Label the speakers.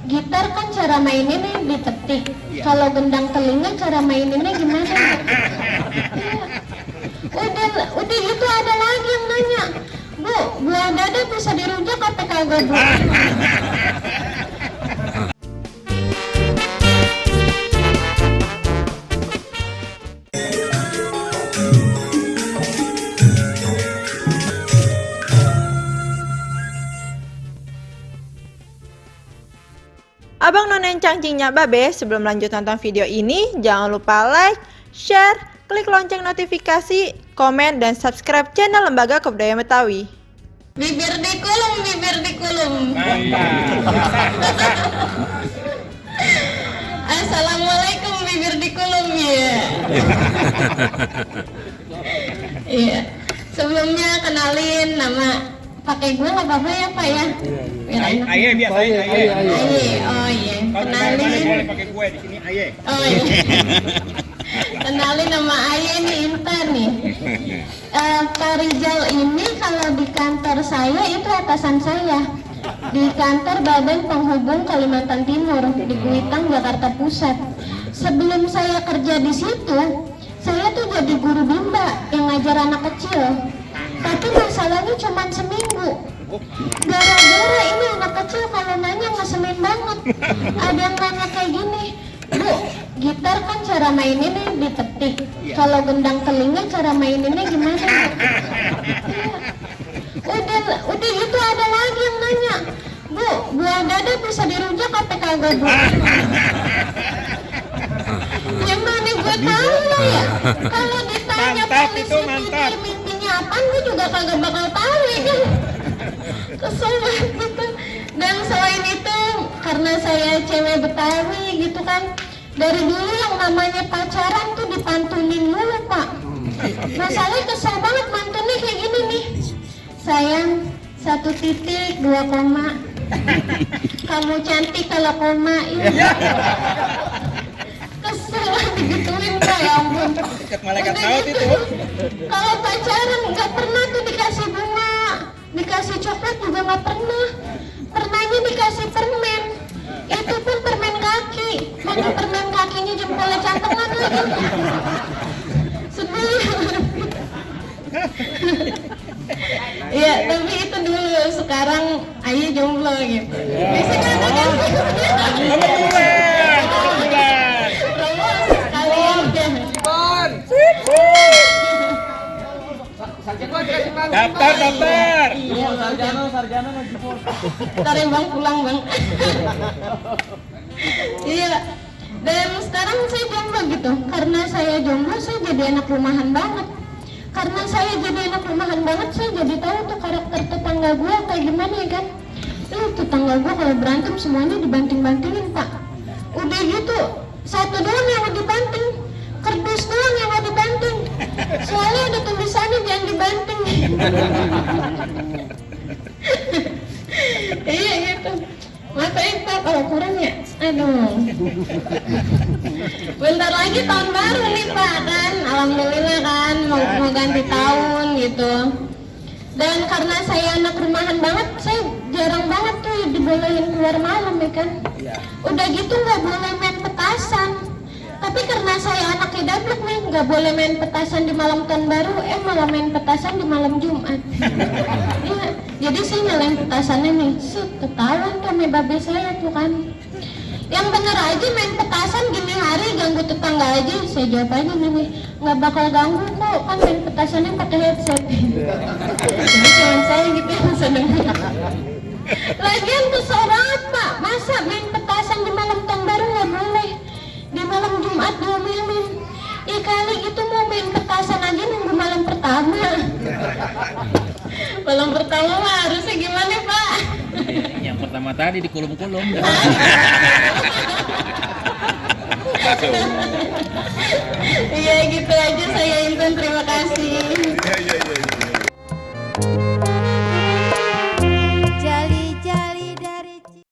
Speaker 1: gitar kan cara maininnya ditetik. Kalau gendang telinga cara maininnya gimana? Ya. Udah itu ada lagi yang nanya, Bu, buah dada bisa dirujak apa kagak, Bu?
Speaker 2: Abang None Cangcingnya Babe, sebelum lanjut nonton video ini, jangan lupa like, share, klik lonceng notifikasi, komen, dan subscribe channel Lembaga Kebudayaan Betawi.
Speaker 1: Bibir dikulum, bibir dikulum. Assalamualaikum, bibir dikulum ya. Iya. Sebelumnya kenalin nama pakai gue nggak apa-apa ya Pak ya?
Speaker 3: Aye biasa Aye.
Speaker 1: Oh iya. Kenalin.
Speaker 3: Boleh pakai gue di sini Aye.
Speaker 1: Oh iya. Kenalin nama Aye nih, Intan nih. Pak Rizal ini kalau di kantor saya itu atasan saya. Di kantor Badan Penghubung Kalimantan Timur di Kuitang, Jakarta Pusat. Sebelum saya kerja di situ, saya tuh jadi guru bimba yang ngajar anak kecil. Tapi masalahnya cuma seminggu. Gara-gara ini anak kecil kalau nanya ngeselin banget. Ada yang nanya kayak gini, Bu, gitar kan cara maininnya ditetik. Kalau gendang telinga cara maininnya gimana? Udah itu ada lagi yang nanya, Bu, buah dada bisa dirujak apa kagak, Bu? Yang mana gue tahu lah ya. Kalau ditanya polisi mimpinya apaan, gue juga kagak bakal tahu ya kan. Kesel banget gitu. Dan selain itu, karena saya cewek Betawi gitu kan, dari dulu yang namanya pacaran tuh dipantunin dulu Pak. Masalahnya kesel banget mantunnya kayak gini nih. Sayang, 1 titik 2 koma. Kamu cantik kalau koma. Kesel banget digituin Pak, ya ampun.
Speaker 3: Malaikat maut itu.
Speaker 1: Kalau pacaran nggak pernah tuh dikasih bunga, dikasih coklat juga nggak pernah. Pernahnya dikasih permen, itu pun permen kaki. Mana permen kakinya jempolnya cantengan lagi. Sedih. Iya, tapi itu dulu. Sekarang Ayu jomblo gitu. Bisa kan?
Speaker 3: Daftar.
Speaker 1: Iya, sarjana lagi Ntar ya Bang, pulang Bang. Iya. Dan sekarang saya jomblo gitu. Karena saya jomblo, saya jadi anak rumahan banget. Karena saya jadi anak rumahan banget, saya jadi tahu tuh karakter tetangga gue kayak gimana ya kan. Tetangga gue kalau berantem semuanya dibanting-bantingin Pak. Udah gitu, satu doang yang mau dibanting, kardus doang yang mau dibanting. Soalnya ada tulisannya jangan dibanting. Iya gitu. Maafin Pak kalau kurang ya. Aduh. Bentar lagi tahun baru nih Pak kan. Alhamdulillah kan mau ganti tahun gitu. Dan karena saya anak rumahan banget, saya jarang banget tuh dibolehin keluar malam ya kan. Udah gitu nggak boleh main petasan. Tapi karena saya anak hidaplek nih, nggak boleh main petasan di malam tahun baru, malah main petasan di malam Jumat. Iya, jadi saya nyalain petasannya nih, ketahuan tuh sama babe saya tuh kan. Yang bener aja main petasan gini hari ganggu tetangga aja, saya jawab aja nih, nggak bakal ganggu kok, kan main petasannya pakai headset. Jadi cuma saya gitu yang sedang. Lagian kesel banget Pak, masa main petasan di malam tahun baru nggak boleh? Di malam Jumat diomelin. Kali gitu mau main petasan aja nunggu malam pertama. Malam pertama mah harusnya gimana Pak?
Speaker 3: Yang pertama tadi di kulum-kulum.
Speaker 1: Iya gitu aja saya Intan, terima kasih.